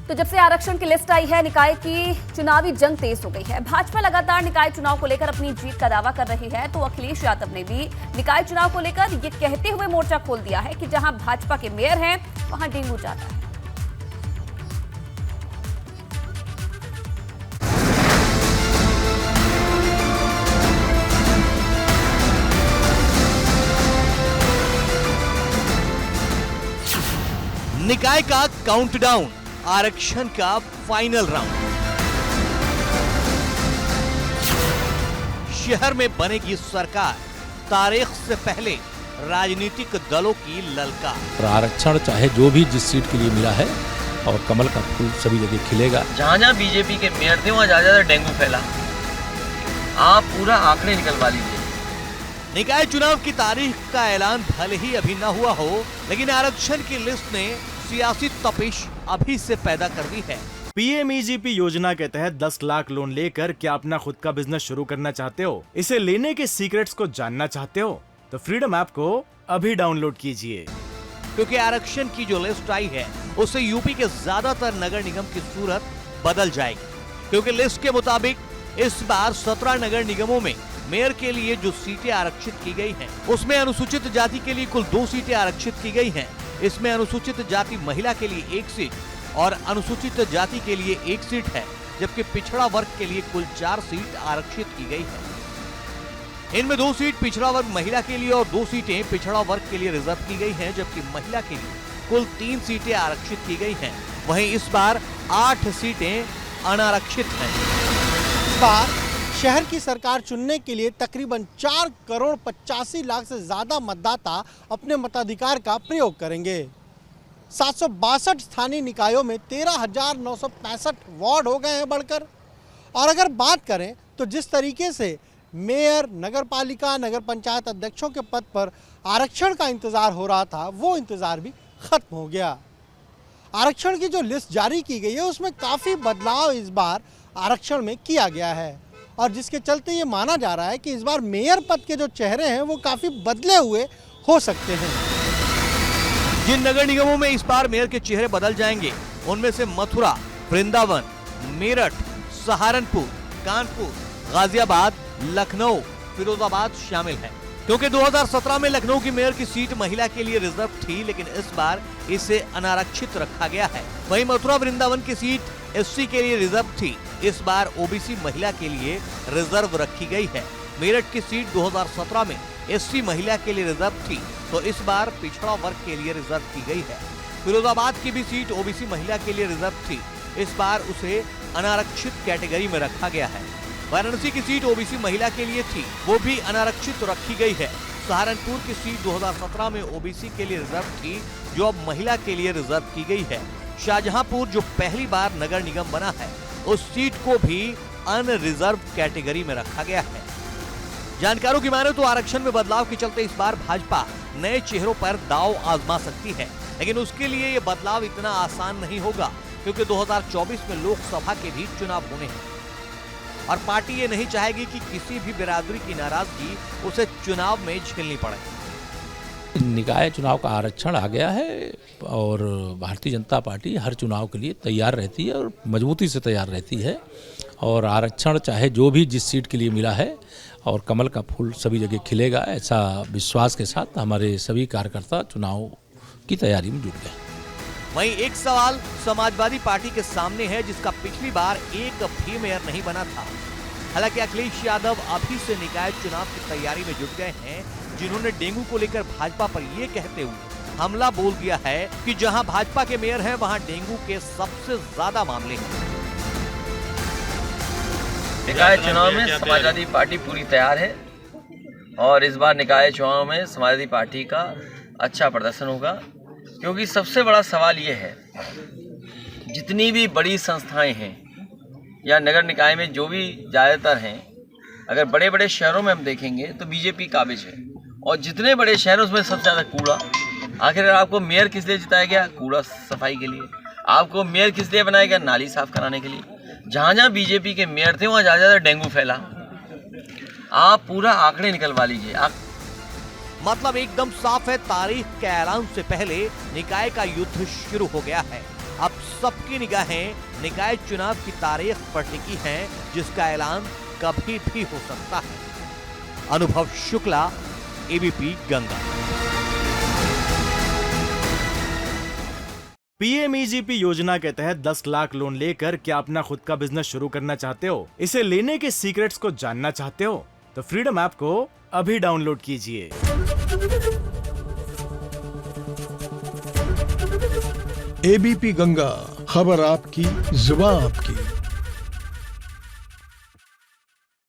तो जब से आरक्षण की लिस्ट आई है, निकाय की चुनावी जंग तेज हो गई है। भाजपा लगातार निकाय चुनाव को लेकर अपनी जीत का दावा कर रही है, तो अखिलेश यादव ने भी निकाय चुनाव को लेकर ये कहते हुए मोर्चा खोल दिया है कि जहां भाजपा के मेयर हैं, वहां डेंगू जाता है। निकाय का काउंटडाउन, आरक्षण का फाइनल राउंड। शहर में बनेगी सरकार, तारीख से पहले राजनीतिक दलों की ललकार। आरक्षण चाहे जो भी जिस सीट के लिए मिला है और कमल का फूल सभी जगह खिलेगा। जहाँ जहाँ बीजेपी के मेयर थे वहाँ ज्यादा डेंगू फैला। आप पूरा आंकड़े निकलवा लीजिए। निकाय चुनाव की तारीख का ऐलान भले ही अभी न हुआ हो, लेकिन आरक्षण की लिस्ट ने सियासी तपिश अभी से पैदा कर दी है। पीएमईजीपी योजना के तहत 10 लाख लोन लेकर क्या अपना खुद का बिजनेस शुरू करना चाहते हो? इसे लेने के सीक्रेट्स को जानना चाहते हो? तो फ्रीडम ऐप को अभी डाउनलोड कीजिए। क्योंकि आरक्षण की जो लिस्ट आई है, उससे यूपी के ज्यादातर नगर निगम की सूरत बदल जाएगी। क्योंकि लिस्ट के मुताबिक इस बार 17 नगर निगमों में मेयर के लिए जो सीटें आरक्षित की गई हैं, उसमें अनुसूचित जाति के लिए कुल 2 सीटें आरक्षित की गई हैं। इसमें अनुसूचित जाति महिला के लिए 1 सीट और अनुसूचित जाति के लिए 1 सीट है, जबकि पिछड़ा वर्ग के लिए कुल 4 सीट आरक्षित की गई है। इनमें 2 सीट पिछड़ा वर्ग महिला के लिए और 2 सीटें पिछड़ा वर्ग के लिए रिजर्व की गई हैं, जबकि महिला के लिए कुल 3 सीटें आरक्षित की गई हैं। वहीं इस बार 8 सीटें अनारक्षित हैं। इस बार शहर की सरकार चुनने के लिए तकरीबन 4 करोड़ 85 लाख से ज्यादा मतदाता अपने मताधिकार का प्रयोग करेंगे। 762 स्थानीय निकायों में 13,965 वार्ड हो गए हैं बढ़कर। और अगर बात करें तो जिस तरीके से मेयर, नगरपालिका, नगर पंचायत अध्यक्षों के पद पर आरक्षण का इंतजार हो रहा था, वो इंतजार भी खत्म हो गया। आरक्षण की जो लिस्ट जारी की गई है, उसमें काफ़ी बदलाव इस बार आरक्षण में किया गया है, और जिसके चलते ये माना जा रहा है कि इस बार मेयर पद के जो चेहरे हैं वो काफ़ी बदले हुए हो सकते हैं। जिन नगर निगमों में इस बार मेयर के चेहरे बदल जाएंगे, उनमें से मथुरा, वृंदावन, मेरठ, सहारनपुर, कानपुर, गाजियाबाद, लखनऊ, फिरोजाबाद शामिल है। क्योंकि 2017 में लखनऊ की मेयर की सीट महिला के लिए रिजर्व थी, लेकिन इस बार इसे अनारक्षित रखा गया है। वहीं मथुरा वृंदावन की सीट एससी के लिए रिजर्व थी, इस बार ओबीसी महिला के लिए रिजर्व रखी गई है। मेरठ की सीट 2017 में एससी महिला के लिए रिजर्व थी, तो इस बार पिछड़ा वर्ग के लिए रिजर्व की गई है। फिरोजाबाद की भी सीट ओबीसी महिला के लिए रिजर्व थी, इस बार उसे अनारक्षित कैटेगरी में रखा गया है। वाराणसी की सीट ओबीसी महिला के लिए थी, वो भी अनारक्षित रखी गई है। सहारनपुर की सीट 2017 में ओबीसी के लिए रिजर्व थी, जो अब महिला के लिए रिजर्व की गई है। शाहजहांपुर जो पहली बार नगर निगम बना है, उस सीट को भी अनरिजर्व कैटेगरी में रखा गया है। जानकारों की माने तो आरक्षण में बदलाव के चलते इस बार भाजपा नए चेहरों पर दांव आजमा सकती है, लेकिन उसके लिए ये बदलाव इतना आसान नहीं होगा, क्योंकि 2024 में लोकसभा के भी चुनाव होने हैं और पार्टी ये नहीं चाहेगी कि किसी भी बिरादरी की नाराजगी उसे चुनाव में झेलनी पड़े। निकाय चुनाव का आरक्षण आ गया है और भारतीय जनता पार्टी हर चुनाव के लिए तैयार रहती है और मजबूती से तैयार रहती है। और आरक्षण चाहे जो भी जिस सीट के लिए मिला है और कमल का फूल सभी जगह खिलेगा, ऐसा विश्वास के साथ हमारे सभी कार्यकर्ता चुनाव की तैयारी में जुट गए। वहीं एक सवाल समाजवादी पार्टी के सामने है, जिसका पिछली बार एक भी मेयर नहीं बना था। हालांकि अखिलेश यादव अभी से निकाय चुनाव की तैयारी में जुट गए हैं, जिन्होंने डेंगू को लेकर भाजपा पर ये कहते हुए हमला बोल दिया है कि जहां भाजपा के मेयर हैं, वहां डेंगू के सबसे ज्यादा मामले हैं। निकाय चुनाव में समाजवादी पार्टी पूरी तैयार है और इस बार निकाय चुनाव में समाजवादी पार्टी का अच्छा प्रदर्शन होगा, क्योंकि सबसे बड़ा सवाल ये है, जितनी भी बड़ी संस्थाएं हैं या नगर निकाय में जो भी ज़्यादातर हैं, अगर बड़े बड़े शहरों में हम देखेंगे तो बीजेपी काबिज है, और जितने बड़े शहरों उसमें सबसे ज़्यादा कूड़ा। आखिर आपको मेयर किस लिए जिताया गया? कूड़ा सफाई के लिए। आपको मेयर किस लिए बनाया गया? नाली साफ कराने के लिए। जहाँ जहाँ बीजेपी के मेयर थे वहाँ ज़्यादा डेंगू फैला। आप पूरा आंकड़े निकलवा लीजिए। मतलब एकदम साफ है, तारीख के ऐलान से पहले निकाय का युद्ध शुरू हो गया है। अब सबकी निगाहें निकाय चुनाव की तारीख पर टिकी हैं, जिसका ऐलान कभी भी हो सकता है। अनुभव शुक्ला, एबीपी गंगा। पीएमईजीपी योजना के तहत 10 लाख लोन लेकर क्या अपना खुद का बिजनेस शुरू करना चाहते हो? इसे लेने के सीक्रेट्स को जानना चाहते हो? तो फ्रीडम ऐप को अभी डाउनलोड कीजिए। एबीपी गंगा, खबर आपकी, जुबान आपकी।